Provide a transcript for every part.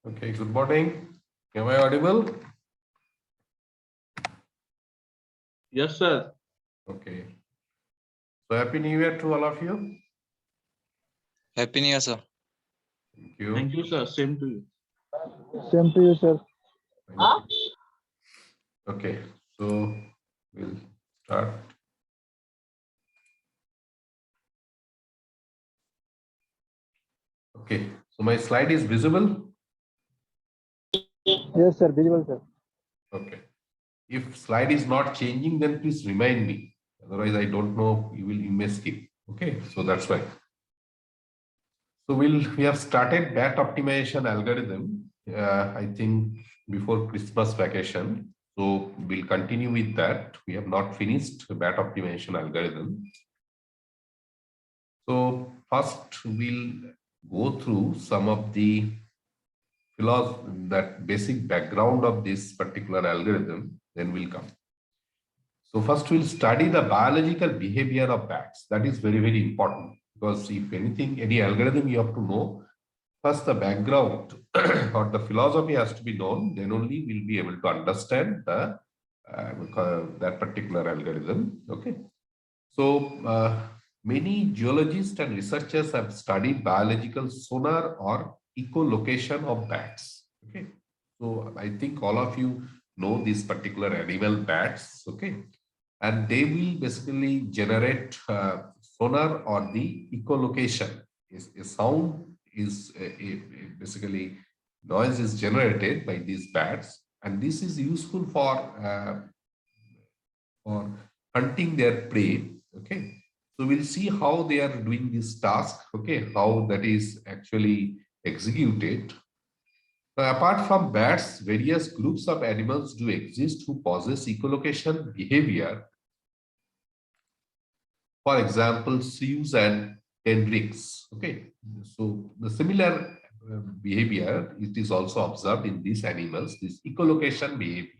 Okay, good morning. Am I audible? Yes, sir. Okay. So happy New Year to all of you. Happy New Year, sir. Thank you. Thank you, sir. Same to you. Same to you, sir. Thank you. Okay, so we'll start. Okay, so my slide is visible. Yes, sir. Visual, sir. Okay. If slide is not changing, then please remind me. Otherwise, I don't know. You may skip. Okay, so that's why. So we have started BAT optimization algorithm. I think before Christmas vacation. So we'll continue with that. We have not finished BAT optimization algorithm. So first we'll go through some of the that basic background of this particular algorithm, then we'll come. So first we'll study the biological behavior of bats. That is very, very important because if anything, any algorithm you have to know, first the background or the philosophy has to be known, then only we'll be able to understand the that particular algorithm. Okay. So many geologists and researchers have studied biological sonar or echolocation of bats. Okay, so I think all of you know this particular animal, bats. Okay, and they will basically generate sonar or the echolocation. Is a sound is basically noise is generated by these bats, and this is useful for hunting their prey. Okay, so we'll see how they are doing this task. Okay, how that is actually executed. Now, apart from bats, various groups of animals do exist who possess echolocation behavior. For example, seals and hendricks. Okay, so the similar behavior it is also observed in these animals, this echolocation behavior.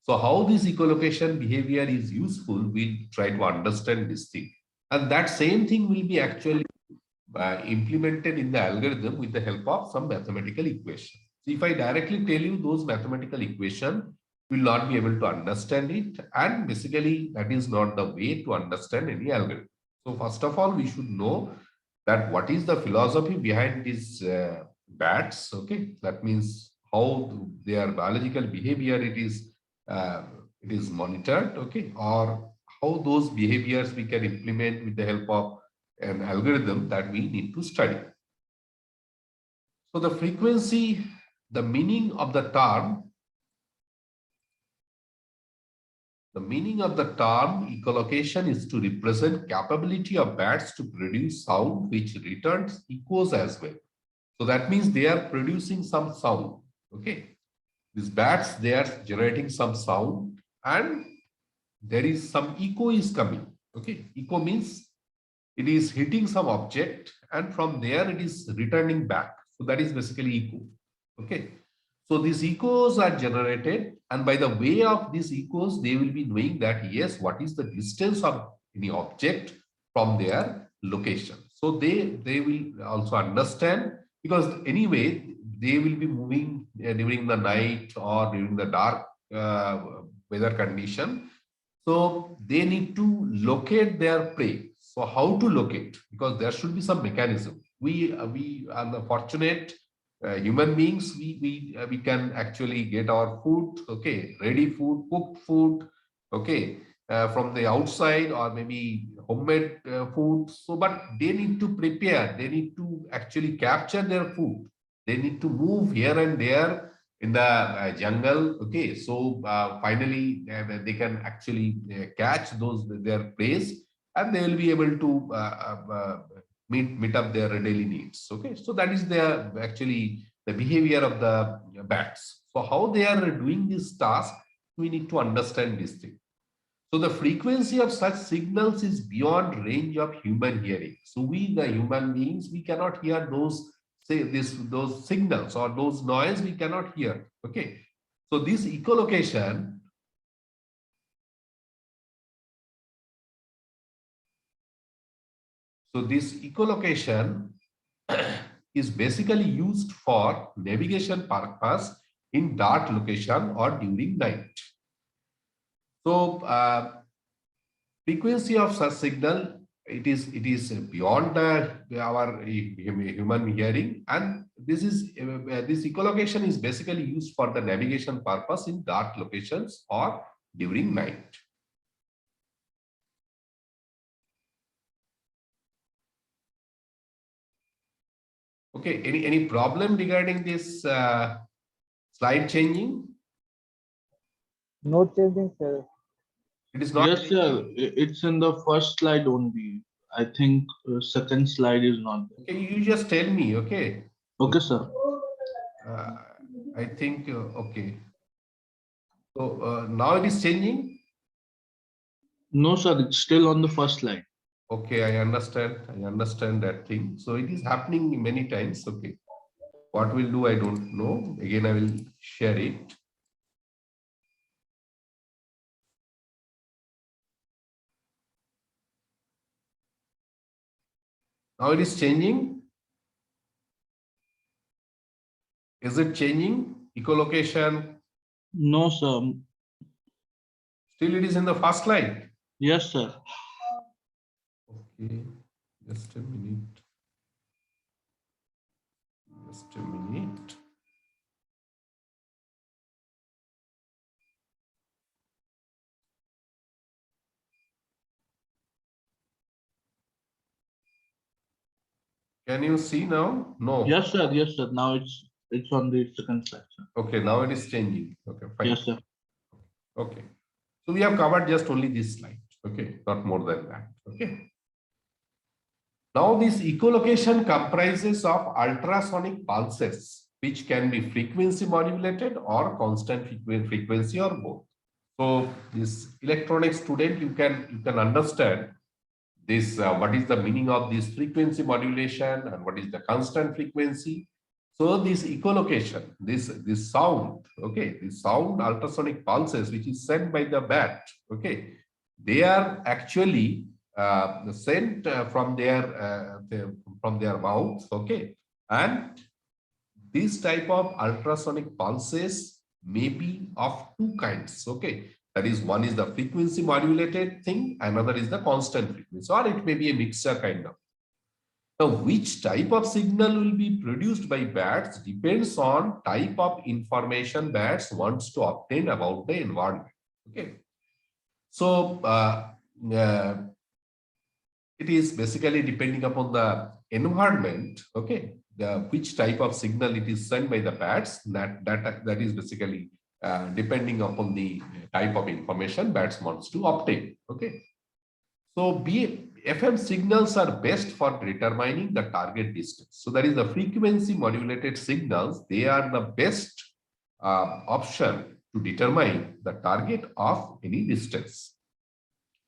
So how this echolocation behavior is useful, we'll try to understand this thing. And that same thing will be actually implemented in the algorithm with the help of some mathematical equation. So if I directly tell you those mathematical equation, you will not be able to understand it. And basically, that is not the way to understand any algorithm. So first of all, we should know that what is the philosophy behind these bats. Okay, that means how their biological behavior it is monitored. Okay, or how those behaviors we can implement with the help of an algorithm that we need to study. So the frequency, the meaning of the term echolocation is to represent capability of bats to produce sound which returns echoes as well. So that means they are producing some sound. Okay, these bats, they are generating some sound and there is some echo is coming. Okay, echo means it is hitting some object and from there it is returning back. So that is basically echo. Okay, so these echoes are generated and by the way of these echoes they will be knowing that yes, what is the distance of any object from their location. So they will also understand because anyway they will be moving during the night or during the dark weather condition. So they need to locate their prey. So how to locate? Because there should be some mechanism. We are the fortunate human beings. We can actually get our food. Okay, ready food, cooked food. Okay, from the outside or maybe homemade food. So, but they need to prepare. They need to actually capture their food. They need to move here and there in the jungle. Okay, so finally they can actually catch those their prey and they will be able to meet up their daily needs. Okay, so that is their actually the behavior of the bats. So how they are doing this task, we need to understand this thing. So the frequency of such signals is beyond range of human hearing. So we, the human beings, we cannot hear those those signals or those noise we cannot hear. Okay. So this echolocation is basically used for navigation purpose in dark location or during night. So frequency of such signal, it is beyond our human hearing, and this echolocation is basically used for the navigation purpose in dark locations or during night. Okay, any problem regarding this slide changing? No changing, sir. It is not. Yes, sir. It's in the first slide only. I think second slide is not there. Okay, you just tell me. Okay. Okay, sir. I think okay. So now it is changing. No, sir. It's still on the first slide. Okay, I understand. I understand that thing. So it is happening many times. Okay. What we'll do, I don't know. Again, I will share it. Now it is changing. Is it changing? Echolocation. No, sir. Still it is in the first slide. Yes, sir. Okay. Just a minute. Just a minute. Can you see now? No. Yes, sir. Yes, sir. Now it's on the second slide, sir. Okay, now it is changing. Okay, fine. Yes, sir. Okay. So we have covered just only this slide. Okay, not more than that. Okay. Now this echolocation comprises of ultrasonic pulses, which can be frequency modulated or constant frequency or both. So this electronic student, you can understand this what is the meaning of this frequency modulation and what is the constant frequency. So this echolocation, this sound, okay, this sound ultrasonic pulses which is sent by the bat, okay, they are actually sent from their mouth, okay, and this type of ultrasonic pulses may be of two kinds, okay. That is, one is the frequency modulated thing, another is the constant frequency, or it may be a mixture kind of. Now, which type of signal will be produced by bats depends on type of information bats wants to obtain about the environment. Okay, so it is basically depending upon the environment. Okay, which type of signal it is sent by the bats. That is basically depending upon the type of information bats wants to obtain. Okay, so FM signals are best for determining the target distance. So that is the frequency modulated signals. They are the best option to determine the target of any distance.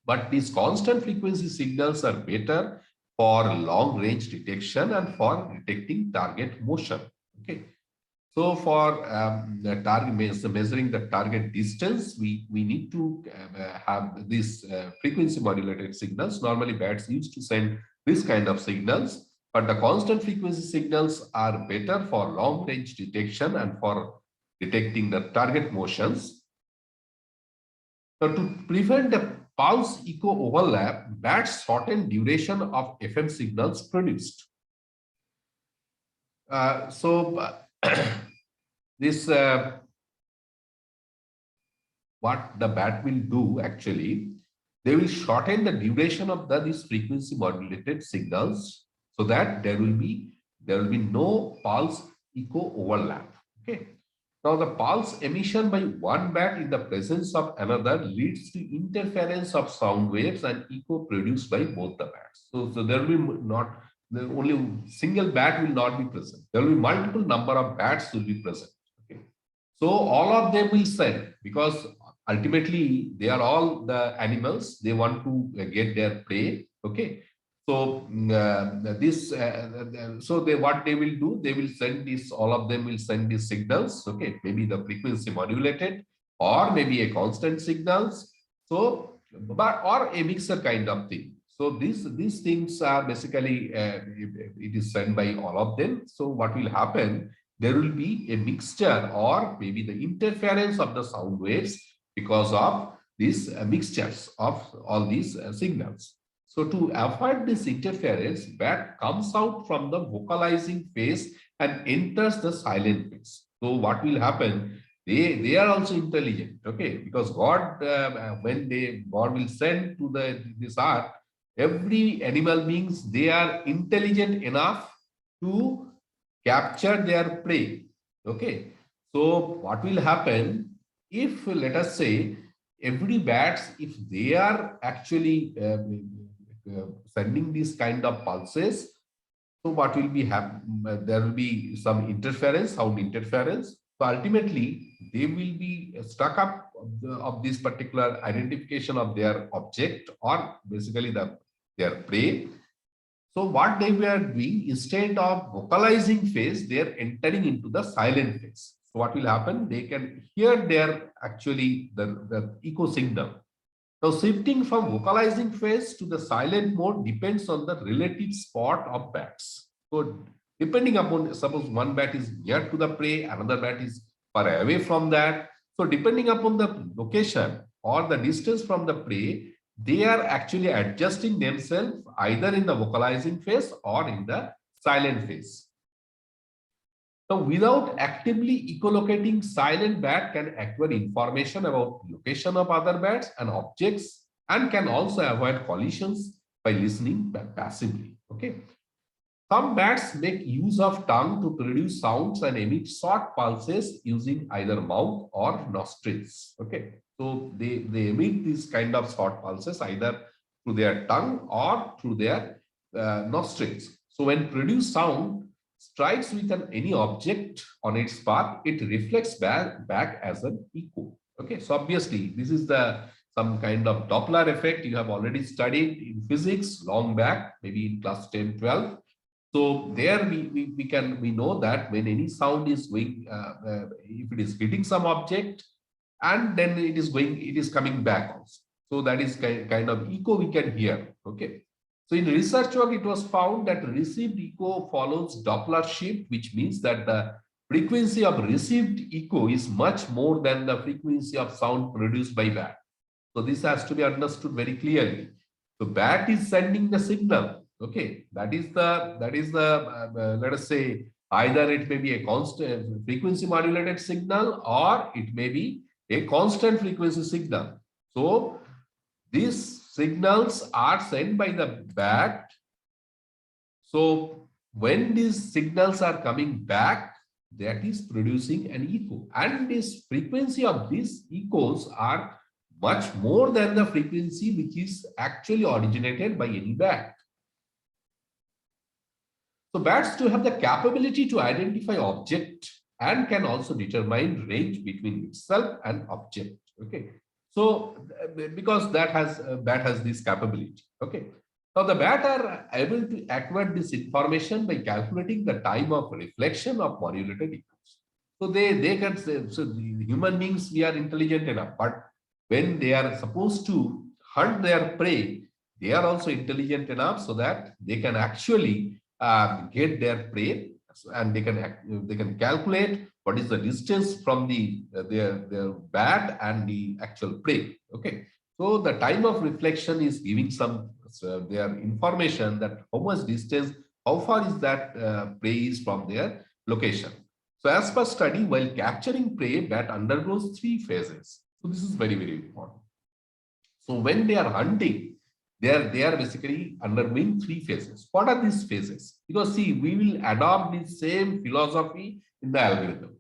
But these constant frequency signals are better for long range detection and for detecting target motion. Okay. So for the target measuring the target distance, we need to have these frequency modulated signals. Normally bats used to send this kind of signals, but the constant frequency signals are better for long range detection and for detecting the target motions. So to prevent the pulse echo overlap, bats shorten duration of FM signals produced. This what the bat will do actually, they will shorten the duration of these frequency modulated signals so that there will be no pulse echo overlap. Okay. Now the pulse emission by one bat in the presence of another leads to interference of sound waves and echo produced by both the bats. So there will be not the only single bat will not be present. There will be multiple number of bats will be present. Okay. So all of them will send, because ultimately they are all the animals. They want to get their prey. Okay. So what they will do, they will send this. All of them will send these signals. Okay, maybe the frequency modulated, or maybe a constant signals. So, or a mixer kind of thing. So these things are basically it is sent by all of them. So what will happen? There will be a mixture or maybe the interference of the sound waves because of these mixtures of all these signals. So to avoid this interference, bat comes out from the vocalizing phase and enters the silent phase. So what will happen? They are also intelligent, okay? Because God, when God will send to this earth, every animal beings, they are intelligent enough to capture their prey. Okay. So what will happen if, let us say, every bats, if they are actually sending these kind of pulses, so what will be happen? There will be some interference, sound interference. So ultimately, they will be stuck up of this particular identification of their object or basically their prey. So what they were doing, instead of vocalizing phase, they are entering into the silent phase. So what will happen? They can hear their actually the echo signal. Now shifting from vocalizing phase to the silent mode depends on the relative spot of bats. So depending upon, suppose one bat is near to the prey, another bat is far away from that. So depending upon the location or the distance from the prey, they are actually adjusting themselves either in the vocalizing phase or in the silent phase. Now, without actively echolocating, silent bat can acquire information about location of other bats and objects and can also avoid collisions by listening passively. Okay. Some bats make use of tongue to produce sounds and emit short pulses using either mouth or nostrils. Okay. So they emit these kind of short pulses either through their tongue or through their nostrils. So when produced sound strikes with any object on its path, it reflects back as an echo. Okay. So obviously this is some kind of Doppler effect you have already studied in physics long back, maybe in class 10, 12. So there we know that when any sound is going, if it is hitting some object, and then it is coming back also. So that is kind of echo we can hear. Okay. So in research work, it was found that received echo follows Doppler shift, which means that the frequency of received echo is much more than the frequency of sound produced by bat. So this has to be understood very clearly. So bat is sending the signal. Okay, that is the let us say either it may be a constant frequency modulated signal or it may be a constant frequency signal. So these signals are sent by the bat. So when these signals are coming back, that is producing an echo, and this frequency of these echoes are much more than the frequency which is actually originated by any bat. So bats do have the capability to identify object and can also determine range between itself and object. Okay. So because bat has this capability. Okay. Now the bat are able to acquire this information by calculating the time of reflection of modulated echoes. So they can say, so the human beings, we are intelligent enough, but when they are supposed to hunt their prey, they are also intelligent enough so that they can actually get their prey, and they can calculate what is the distance from their bat and the actual prey. Okay, so the time of reflection is giving some their information that how much distance, how far is that prey is from their location. So as per study, while capturing prey, bat undergoes 3 phases. So this is very, very important. So when they are hunting, they are basically undergoing 3 phases. What are these phases? Because see, we will adopt the same philosophy in the algorithm.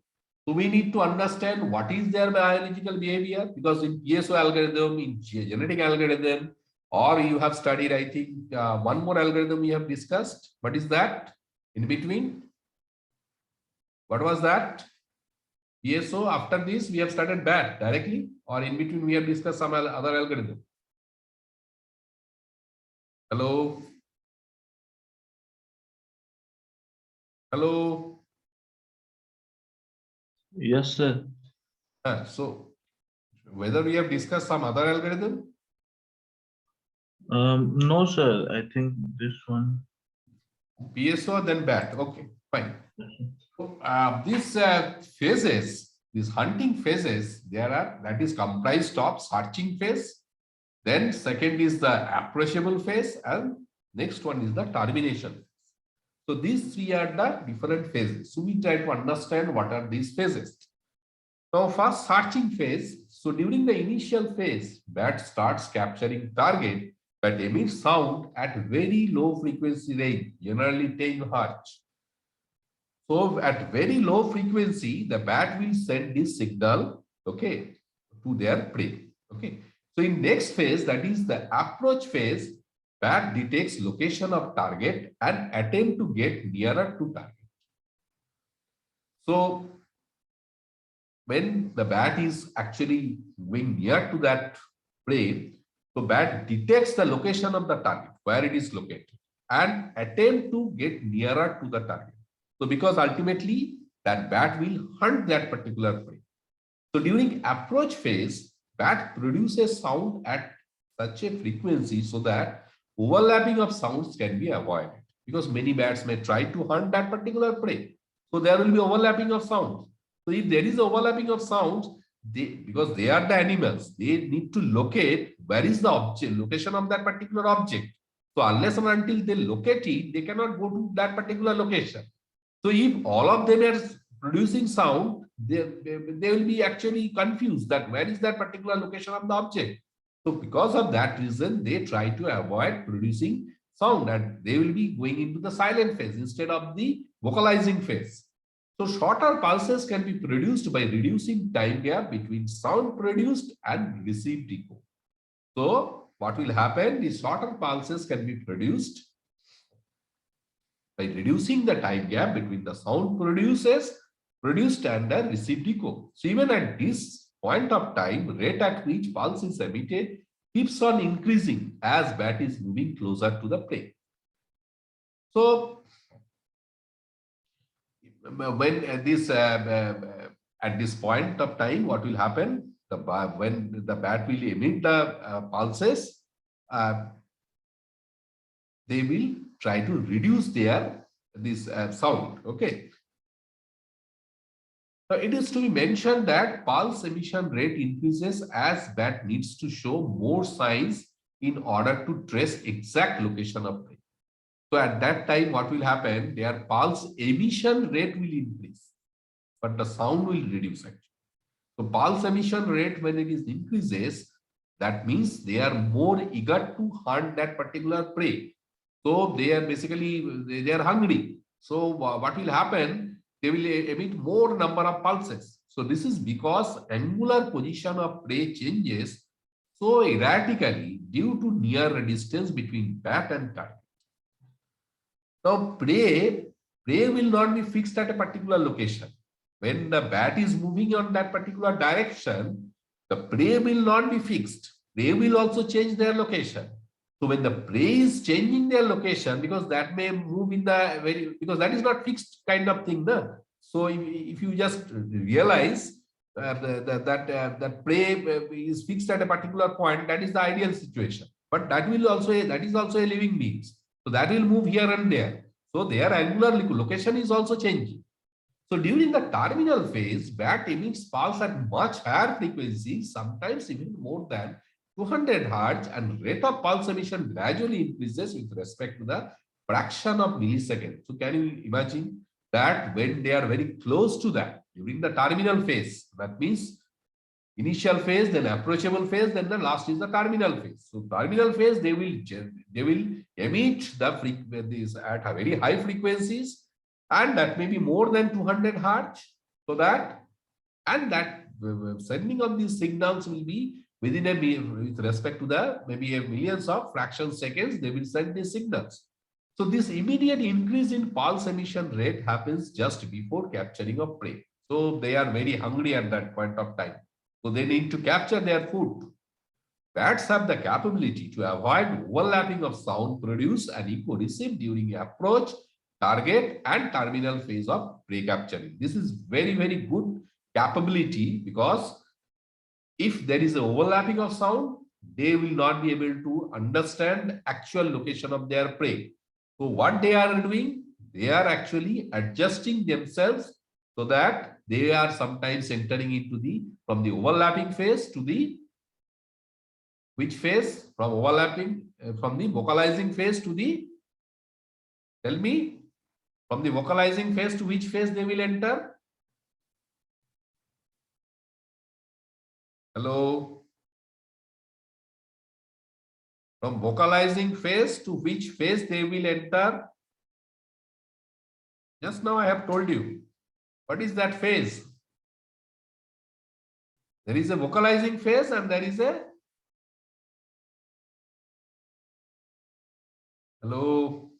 So we need to understand what is their biological behavior, because in PSO algorithm, in genetic algorithm, or you have studied, I think, one more algorithm we have discussed. What is that in between? What was that? PSO. After this, we have started BAT directly, or in between we have discussed some other algorithm. Hello. Hello. Yes, sir. So whether we have discussed some other algorithm? No, sir. I think this one. PSO, then bat. Okay, fine. So, these phases, these hunting phases, there are, that is comprised of searching phase. Then second is the approachable phase, and next one is the termination. So these three are the different phases. So we try to understand what are these phases. Now, first searching phase. So during the initial phase, bat starts capturing target but emits sound at very low frequency range, generally 10 Hz. So at very low frequency, the bat will send this signal, okay, to their prey. Okay. So in next phase, that is the approach phase, bat detects location of target and attempt to get nearer to target. So when the bat is actually going near to that prey, so bat detects the location of the target, where it is located, and attempt to get nearer to the target. So because ultimately that bat will hunt that particular prey. So during approach phase, bat produces sound at such a frequency so that overlapping of sounds can be avoided, because many bats may try to hunt that particular prey. So there will be overlapping of sounds. So if there is overlapping of sounds, because they are the animals, they need to locate where is the object, location of that particular object. So unless and until they locate it, they cannot go to that particular location. So if all of them are producing sound, they will be actually confused that where is that particular location of the object. So because of that reason, they try to avoid producing sound, and they will be going into the silent phase instead of the vocalizing phase. So shorter pulses can be produced by reducing time gap between sound produced and received echo. So what will happen is shorter pulses can be produced by reducing the time gap between the sound produced and the received echo. So even at this point of time, rate at which pulse is emitted keeps on increasing as bat is moving closer to the prey. So when at this point of time, what will happen? When the bat will emit the pulses, they will try to reduce their sound. Okay. Now it is to be mentioned that pulse emission rate increases as bat needs to show more signs in order to trace exact location of prey. So at that time, what will happen? Their pulse emission rate will increase, but the sound will reduce actually. So pulse emission rate, when it is increases, that means they are more eager to hunt that particular prey. So they are basically, they are hungry. So what will happen? They will emit more number of pulses. So this is because angular position of prey changes so erratically due to near distance between bat and target. Now prey will not be fixed at a particular location. When the bat is moving on that particular direction, the prey will not be fixed. Prey will also change their location. So when the prey is changing their location, because that may move in the because that is not fixed kind of thing. No? So if you just realize that prey is fixed at a particular point, that is the ideal situation. But that is also a living beings. So that will move here and there. So their angular location is also changing. So during the terminal phase, bat emits pulse at much higher frequency, sometimes even more than 200 Hz, and rate of pulse emission gradually increases with respect to the fraction of milliseconds. So can you imagine that when they are very close to that during the terminal phase, that means initial phase, then approachable phase, then the last is the terminal phase. So terminal phase, they will emit these at very high frequencies, and that may be more than 200 Hz. So that sending of these signals will be within with respect to the maybe a millions of fraction seconds, they will send these signals. So this immediate increase in pulse emission rate happens just before capturing of prey. So they are very hungry at that point of time. So they need to capture their food. Bats have the capability to avoid overlapping of sound produced and echo received during approach, target, and terminal phase of prey capturing. This is very, very good capability, because if there is an overlapping of sound, they will not be able to understand actual location of their prey. So what they are doing, they are actually adjusting themselves so that they are sometimes entering into from the overlapping phase to the which phase? From overlapping, from the vocalizing phase to the, tell me, from the vocalizing phase to which phase they will enter? Hello? From vocalizing phase to which phase they will enter? Just now I have told you. What is that phase? There is a vocalizing phase and there is a, hello?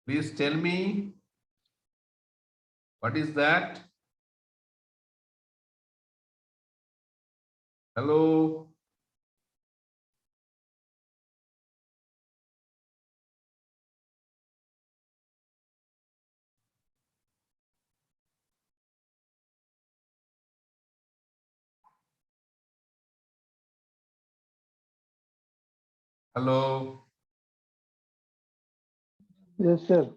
Please tell me, what is that? Hello? Hello? Yes, sir.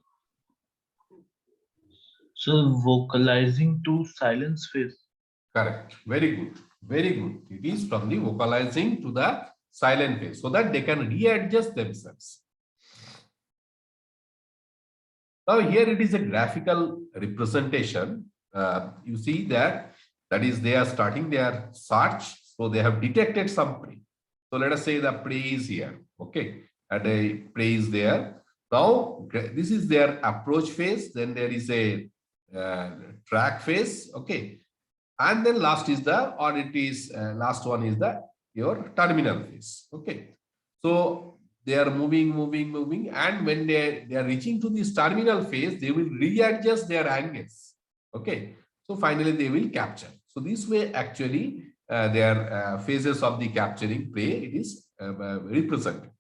So vocalizing to silence phase. Correct. Very good. Very good. It is from the vocalizing to the silent phase so that they can readjust themselves. Now here it is a graphical representation. You see that is they are starting their search. So they have detected some prey. So let us say the prey is here. Okay. And a prey is there. Now this is their approach phase. Then there is a track phase. Okay. And then last is last one is your terminal phase. Okay. So they are moving, and when they are reaching to this terminal phase, they will readjust their angles. Okay. So finally they will capture. So this way actually their phases of the capturing prey, it is represented.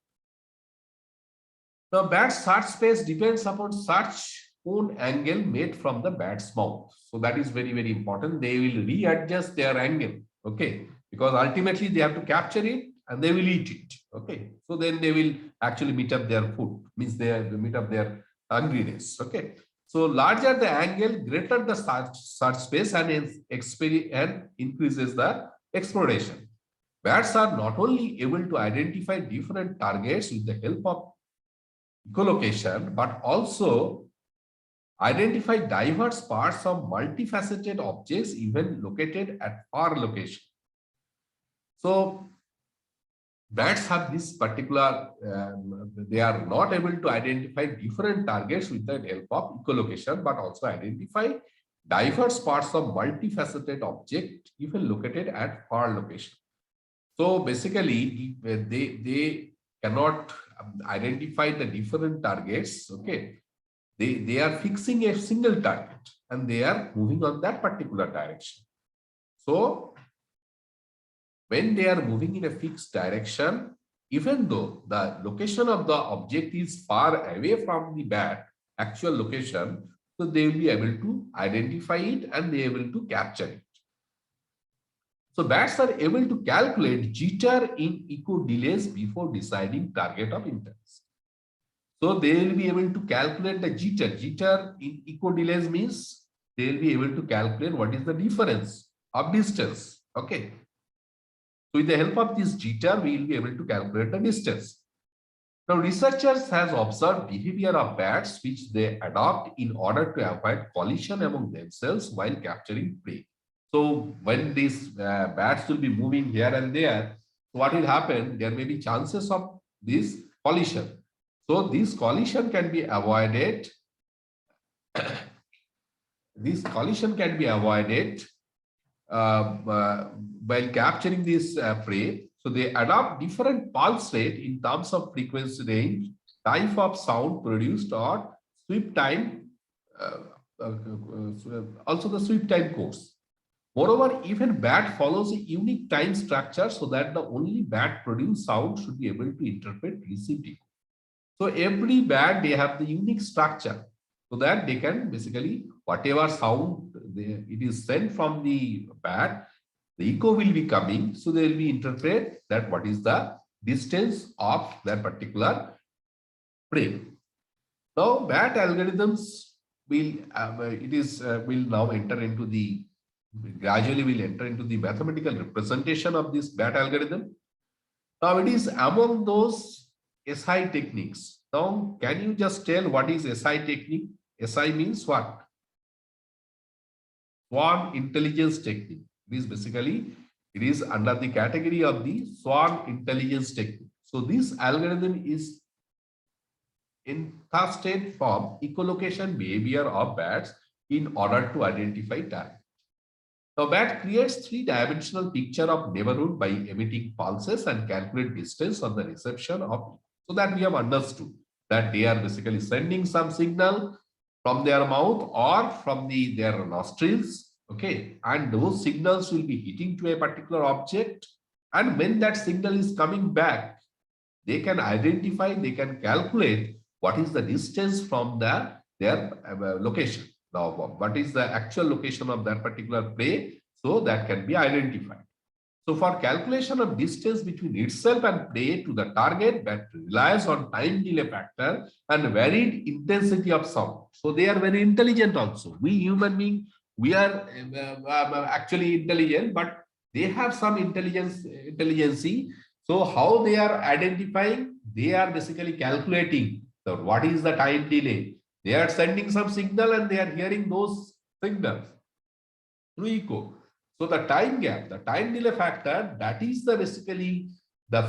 The bat's search space depends upon search cone angle made from the bat's mouth. So that is very, very important. They will readjust their angle. Okay. Because ultimately they have to capture it and they will eat it. Okay. So then they will actually meet up their food, means they meet up their hungriness. Okay. So larger the angle, greater the search space and increases the exploration. Bats are not only able to identify different targets with the help of echolocation, but also identify diverse parts of multifaceted objects even located at far location. So bats have this particular, they are not able to identify different targets with the help of echolocation, but also identify diverse parts of multifaceted object even located at far location. So basically, they cannot identify the different targets. Okay, they are fixing a single target and they are moving on that particular direction. So when they are moving in a fixed direction, even though the location of the object is far away from the bat actual location, so they will be able to identify it and they are able to capture it. So bats are able to calculate jitter in echo delays before deciding target of interest. So they will be able to calculate the jitter. Jitter in echo delays means they will be able to calculate what is the difference of distance. Okay. So with the help of this jitter, we will be able to calculate the distance. Now researchers has observed behavior of bats which they adopt in order to avoid collision among themselves while capturing prey. So when these bats will be moving here and there, what will happen? There may be chances of this collision. So this collision can be avoided. This collision can be avoided while capturing this prey. So they adopt different pulse rate in terms of frequency range, type of sound produced, or sweep time, also the sweep time course. Moreover, even bat follows a unique time structure so that the only bat produced sound should be able to interpret received echo. So every bat, they have the unique structure so that they can basically, whatever sound it is sent from the bat, the echo will be coming. So they will be interpret that what is the distance of that particular prey. Now BAT algorithms will will now enter into the gradually will enter into the mathematical representation of this BAT algorithm. Now it is among those SI techniques. Now can you just tell what is SI technique? SI means what? Swarm intelligence technique. It is basically, it is under the category of the swarm intelligence technique. So this algorithm is interested from echolocation behavior of bats in order to identify target. Now bat creates three-dimensional picture of neighborhood by emitting pulses and calculate distance on the reception of, so that we have understood that they are basically sending some signal from their mouth or from their nostrils, okay, and those signals will be hitting to a particular object, and when that signal is coming back, they can identify, they can calculate what is the distance from their location. Now, what is the actual location of that particular prey? So that can be identified. So for calculation of distance between itself and prey to the target, that relies on time delay factor and varied intensity of sound. So they are very intelligent also. We human beings, we are actually intelligent, but they have some intelligence. So how they are identifying? They are basically calculating what is the time delay. They are sending some signal and they are hearing those signals through echo. So the time gap, the time delay factor, that is the basically the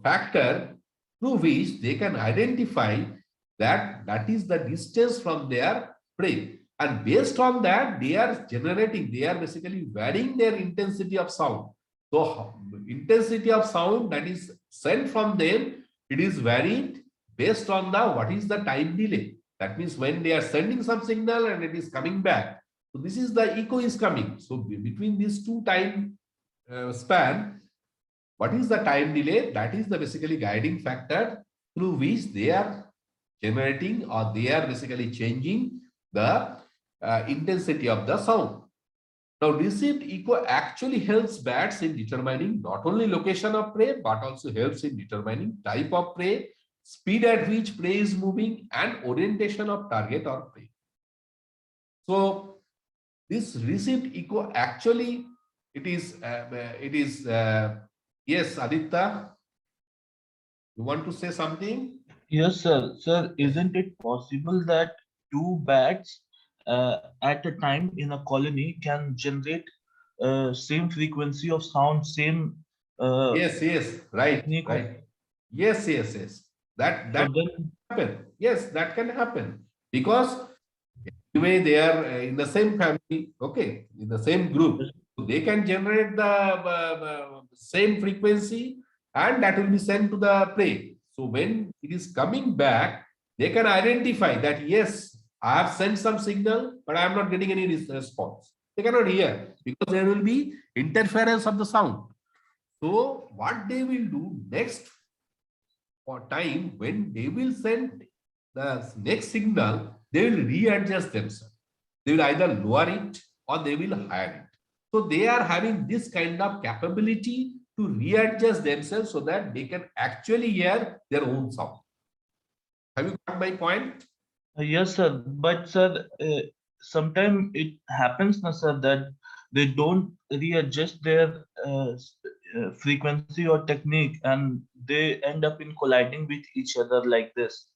factor through which they can identify that is the distance from their prey. And based on that, they are generating, they are basically varying their intensity of sound. So intensity of sound that is sent from them, it is varied based on the what is the time delay. That means when they are sending some signal and it is coming back. So this is the echo is coming. So between these two time span, what is the time delay? That is the basically guiding factor through which they are generating or they are basically changing the intensity of the sound. Now received echo actually helps bats in determining not only location of prey, but also helps in determining type of prey, speed at which prey is moving, and orientation of target or prey. So this received echo actually it is yes, Aditya, you want to say something? Yes, sir. Sir, isn't it possible that two bats at a time in a colony can generate same frequency of sound, same Yes, right, technique of, right. Yes. That so can then, happen. Yes, that can happen because anyway they are in the same family, okay, in the same group. So they can generate the same frequency and that will be sent to the prey. So when it is coming back, they can identify that yes, I have sent some signal, but I am not getting any response. They cannot hear because there will be interference of the sound. So what they will do next for time when they will send the next signal, they will readjust themselves. They will either lower it or they will higher it. So they are having this kind of capability to readjust themselves so that they can actually hear their own sound. Have you got my point? yes, sir. But sir, sometimes it happens, na, sir, that they don't readjust their frequency or technique, and they end up in colliding with each other like this.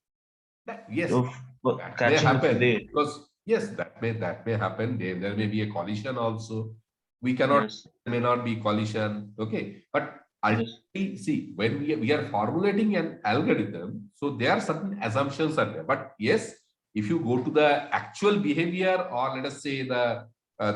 Yes, Of that may catching a happen prey. because yes, that may happen. There may be a collision also. We cannot, Yes, may not be collision. Okay, but yes, ultimately, see, when we are formulating an algorithm, so there are certain assumptions are there. But yes, if you go to the actual behavior or let us say the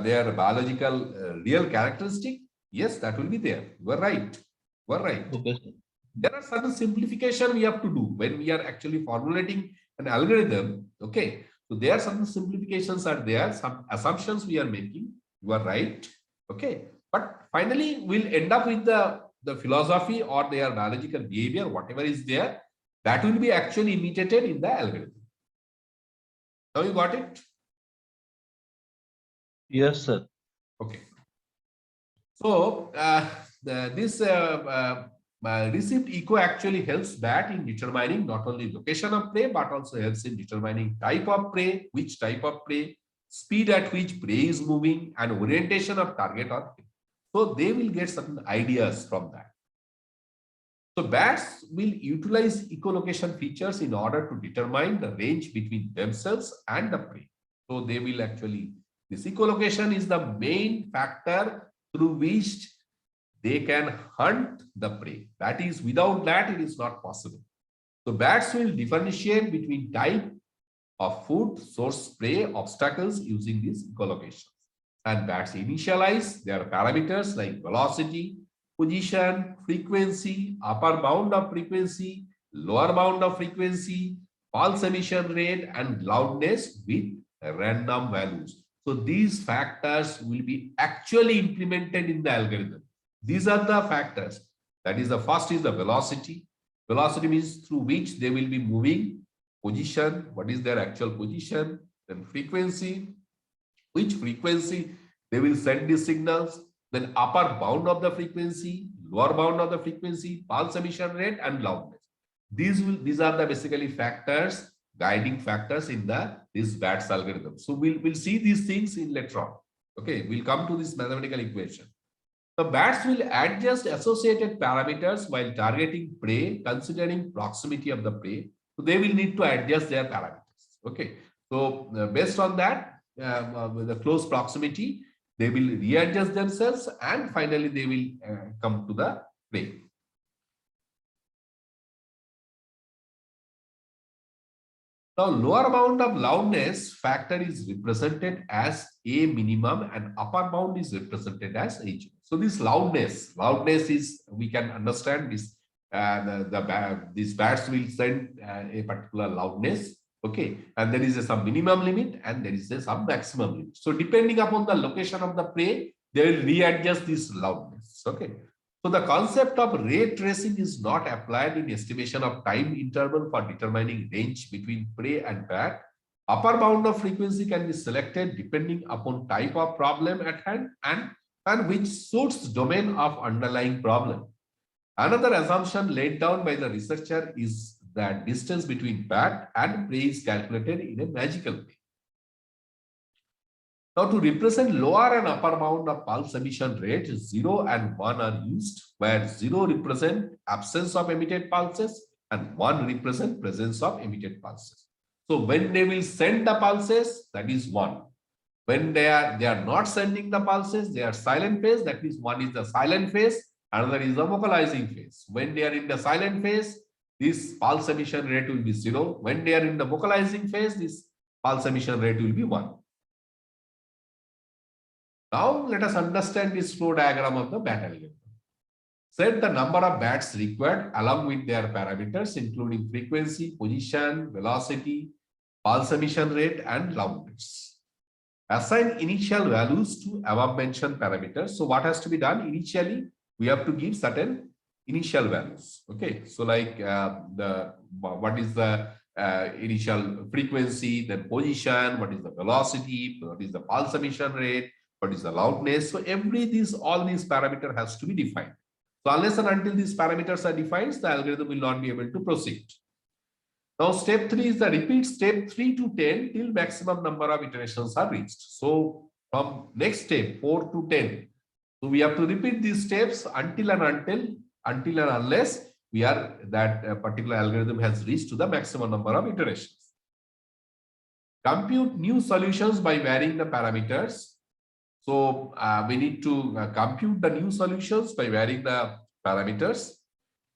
their biological real characteristic, yes, that will be there. You are right. You are right. okay, sir. There are certain simplification we have to do when we are actually formulating an algorithm. Okay, so there are certain simplifications are there, some assumptions we are making. You are right. Okay, but finally we'll end up with the philosophy or their biological behavior, whatever is there, that will be actually imitated in the algorithm. Now you got it? Yes, sir. Okay. So this received echo actually helps bat in determining not only location of prey, but also helps in determining type of prey, which type of prey, speed at which prey is moving, and orientation of target or prey. So they will get certain ideas from that. So bats will utilize echolocation features in order to determine the range between themselves and the prey. So they will actually, this echolocation is the main factor through which they can hunt the prey. That is, without that, it is not possible. So bats will differentiate between type of food, source, prey, obstacles using these echolocations. And bats initialize their parameters like velocity, position, frequency, upper bound of frequency, lower bound of frequency, pulse emission rate, and loudness with random values. So these factors will be actually implemented in the algorithm. These are the factors. That is, the first is the velocity. Velocity means through which they will be moving. Position, what is their actual position? Then frequency, which frequency they will send these signals. Then upper bound of the frequency, lower bound of the frequency, pulse emission rate, and loudness. These are the basically factors, guiding factors in this BATS algorithm. So we'll see these things in later on. Okay, we'll come to this mathematical equation. The bats will adjust associated parameters while targeting prey, considering proximity of the prey. So they will need to adjust their parameters. Okay. So based on that, the close proximity, they will readjust themselves, and finally they will come to the prey. Now, lower bound of loudness factor is represented as A minimum, and upper bound is represented as H. So this loudness is, we can understand this, these bats will send a particular loudness, okay, and there is some minimum limit and there is some maximum limit. So depending upon the location of the prey, they will readjust this loudness, okay. So the concept of ray tracing is not applied in estimation of time interval for determining range between prey and bat. Upper bound of frequency can be selected depending upon type of problem at hand and which suits domain of underlying problem. Another assumption laid down by the researcher is that distance between bat and prey is calculated in a magical way. Now, to represent lower and upper bound of pulse emission rate, 0 and 1 are used, where 0 represent absence of emitted pulses and 1 represent presence of emitted pulses. So when they will send the pulses, that is 1. When they are not sending the pulses, they are silent phase, that means one is the silent phase, another is the vocalizing phase. When they are in the silent phase, this pulse emission rate will be 0. When they are in the vocalizing phase, this pulse emission rate will be 1. Now let us understand this flow diagram of the bat algorithm. Set the number of bats required along with their parameters, including frequency, position, velocity, pulse emission rate, and loudness. Assign initial values to above mentioned parameters. So what has to be done? Initially, we have to give certain initial values. Okay, so like what is the initial frequency, then position, what is the velocity, what is the pulse emission rate, what is the loudness. So all these parameters has to be defined. So unless and until these parameters are defined, the algorithm will not be able to proceed. Now step 3 is the repeat step 3 to 10 till maximum number of iterations are reached. So from next step 4 to 10, so we have to repeat these steps until and unless that particular algorithm has reached to the maximum number of iterations. Compute new solutions by varying the parameters. So we need to compute the new solutions by varying the parameters.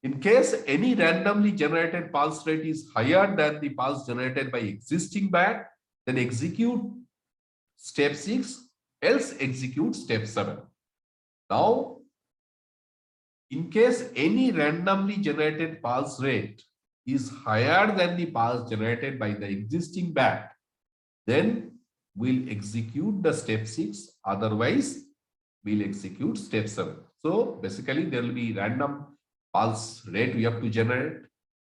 In case any randomly generated pulse rate is higher than the pulse generated by existing bat, then execute step 6, else execute step 7. Now, in case any randomly generated pulse rate is higher than the pulse generated by the existing bat, then we'll execute the step 6, otherwise we'll execute step 7. So basically there will be random pulse rate we have to generate.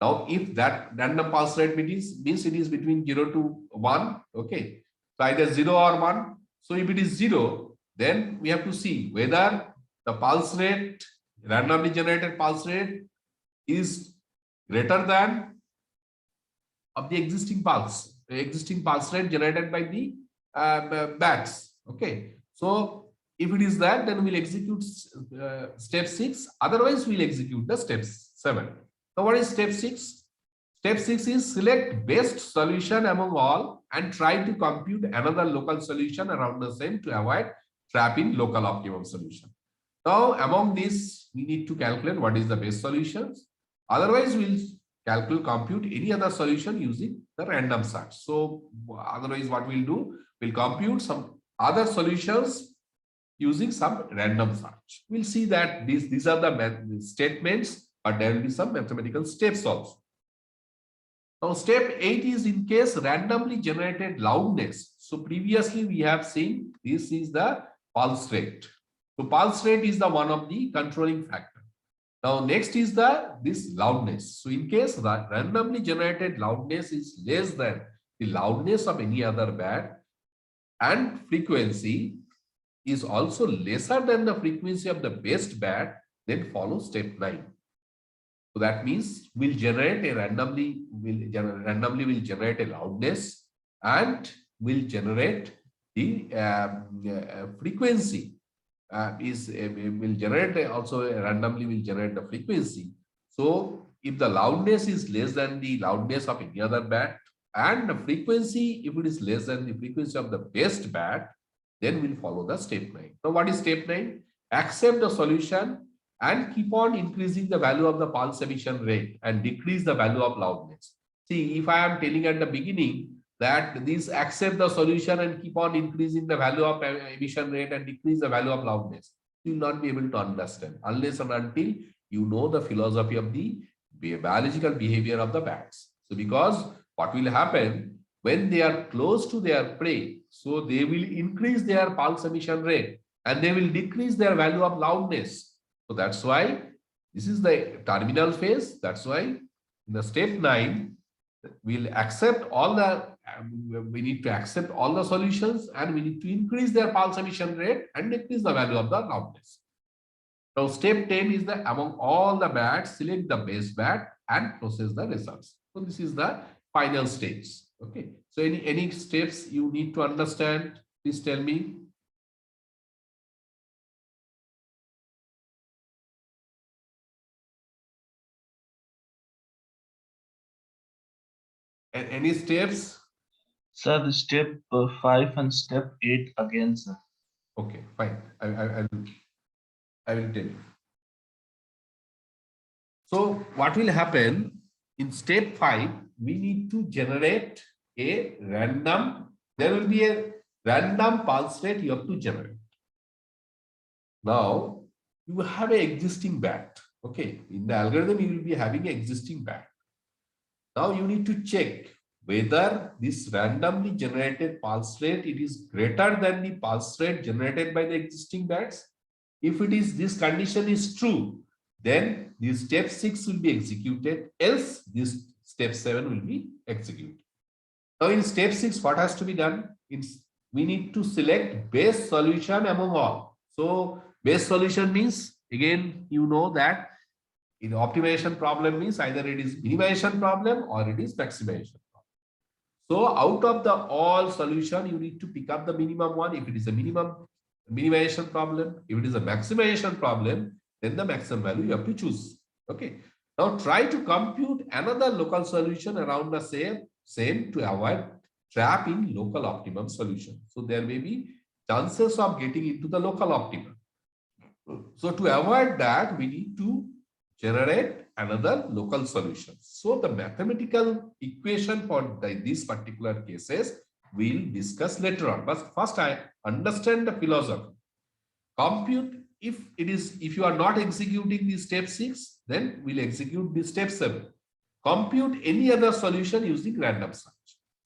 Now if that random pulse rate means it is between 0 to 1, okay, so either 0 or 1. So if it is 0, then we have to see whether the pulse rate, randomly generated pulse rate is greater than of the existing pulse rate generated by the bats. Okay, so if it is that, then we'll execute step 6. Otherwise, we'll execute the step 7. So what is step 6? Step 6 is select best solution among all and try to compute another local solution around the same to avoid trap in local optimum solution. Now, among these, we need to calculate what is the best solutions. Otherwise, we'll compute any other solution using the random search. So otherwise, what we'll do, we'll compute some other solutions using some random search. We'll see that these are the statements, but there will be some mathematical steps also. Now, step 8 is in case randomly generated loudness. So previously we have seen this is the pulse rate. So pulse rate is the one of the controlling factor. Now next is this loudness. So in case the randomly generated loudness is less than the loudness of any other bat and frequency is also lesser than the frequency of the best bat, then follow step 9. So that means we'll generate a randomly generate a loudness and will generate the frequency will generate also randomly will generate the frequency. So if the loudness is less than the loudness of any other bat and the frequency, if it is less than the frequency of the best bat, then we'll follow the step 9. Now what is step 9? Accept the solution and keep on increasing the value of the pulse emission rate and decrease the value of loudness. See, if I am telling at the beginning that this accept the solution and keep on increasing the value of emission rate and decrease the value of loudness, you will not be able to understand unless and until you know the philosophy of the biological behavior of the bats. So because what will happen when they are close to their prey, so they will increase their pulse emission rate and they will decrease their value of loudness. So that's why this is the terminal phase. That's why in the step 9, we'll accept all the, we need to accept all the solutions and we need to increase their pulse emission rate and decrease the value of the loudness. Now step 10 is that among all the bats, select the best bat and process the results. So this is the final stage. Okay. So any steps you need to understand, please tell me. And any steps? Sir, the step 5 and step 8 again, sir. Okay, fine. I will tell you. So what will happen in step 5? We need to generate a random. There will be a random pulse rate you have to generate. Now you have an existing bat. Okay, in the algorithm you will be having an existing bat. Now you need to check whether this randomly generated pulse rate it is greater than the pulse rate generated by the existing bats. If it is, this condition is true, then this step 6 will be executed, else this step 7 will be executed. Now in step 6, what has to be done? We need to select best solution among all. So best solution means, again, you know that in optimization problem means either it is minimization problem or it is maximization problem. So out of the all solution, you need to pick up the minimum one. If it is a minimization problem, if it is a maximization problem, then the maximum value you have to choose. Okay. Now try to compute another local solution around the same to avoid trap in local optimum solution. So there may be chances of getting into the local optimum. So to avoid that, we need to generate another local solution. So the mathematical equation for these particular cases we'll discuss later on. But first I understand the philosophy. Compute, if you are not executing the step 6, then we'll execute the step 7. Compute any other solution using random search.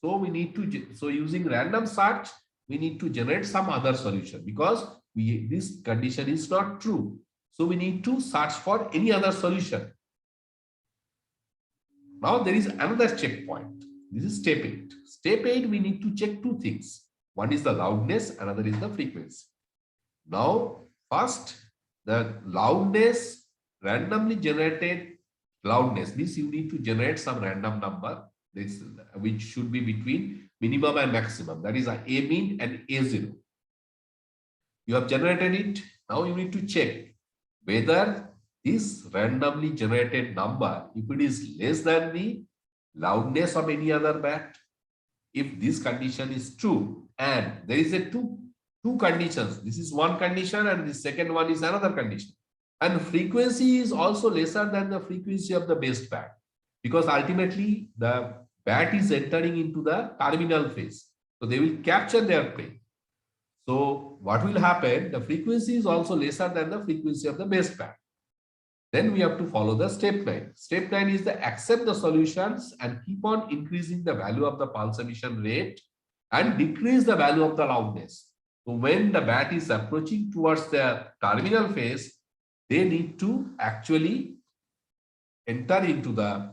So we need to, using random search, we need to generate some other solution because this condition is not true. So we need to search for any other solution. Now there is another checkpoint. This is step 8. Step 8, we need to check two things. One is the loudness, another is the frequency. Now, first, the loudness, randomly generated loudness means you need to generate some random number, this, which should be between minimum and maximum. That is a mean and A0. You have generated it. Now you need to check whether this randomly generated number, if it is less than the loudness of any other bat. If this condition is true, and there is a two conditions, this is one condition and the second one is another condition, and frequency is also lesser than the frequency of the best bat, because ultimately the bat is entering into the terminal phase, so they will capture their prey. So what will happen, the frequency is also lesser than the frequency of the best bat. Then we have to follow the step 9. Step 9 is the accept the solutions and keep on increasing the value of the pulse emission rate and decrease the value of the loudness. So when the bat is approaching towards the terminal phase, they need to actually enter into the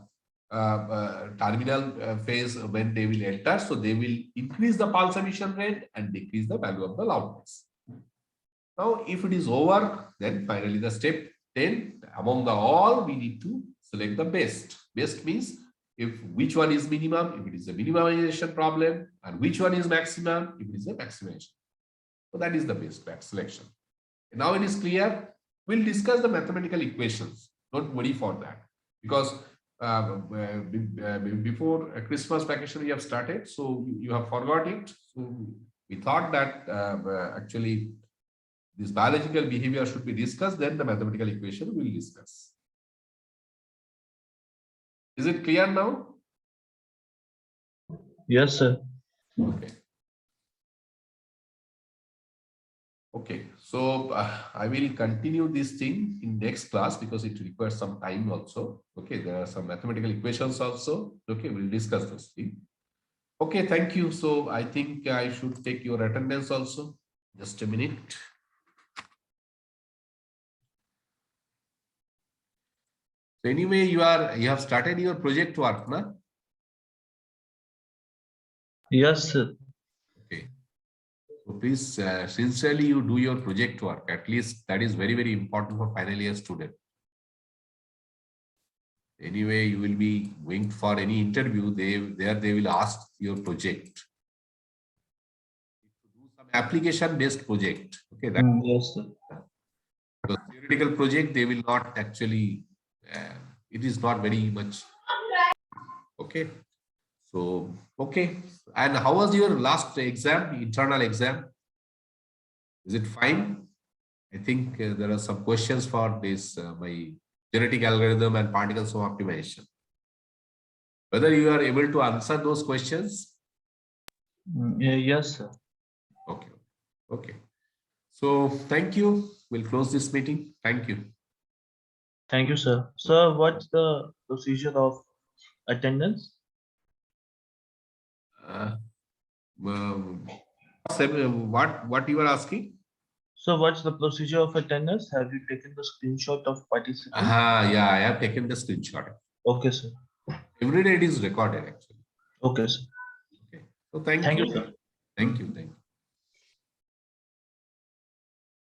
terminal phase when they will enter. So they will increase the pulse emission rate and decrease the value of the loudness. Now, if it is over, then finally the step 10, among the all, we need to select the best. Best means if which one is minimum, if it is a minimization problem, and which one is maximum, if it is a maximization. So that is the best bat selection. And now it is clear. We'll discuss the mathematical equations. Don't worry for that, because before Christmas vacation we have started, so you have forgot it. So we thought that actually this biological behavior should be discussed, then the mathematical equation we will discuss. Is it clear now? Yes, sir. Okay. Okay, so I will continue this thing in next class because it requires some time also. Okay, there are some mathematical equations also. Okay, we'll discuss those things. Okay, thank you. So I think I should take your attendance also. Just a minute. So anyway, you have started your project work, na? Yes, sir. Okay. So please sincerely you do your project work. At least that is very, very important for final year student. Anyway, you will be going for any interview. They will ask your project. Do some application based project. Okay. That, Yes, sir. the theoretical project they will not actually. It is not very much. Okay. So, okay. And how was your last exam, internal exam? Is it fine? I think there are some questions for this, my genetic algorithm and particles of optimization. Whether you are able to answer those questions? Yes, sir. Okay. Okay. So, thank you. We'll close this meeting. Thank you. Thank you, sir. Sir, what's the procedure of attendance? What you are asking? So what's the procedure of attendance? Have you taken the screenshot of participants? Yeah, I have taken the screenshot. Okay, sir. Every day it is recorded actually. Okay, sir. Okay. So thank Thank you. you, sir. Thank you. Thank you.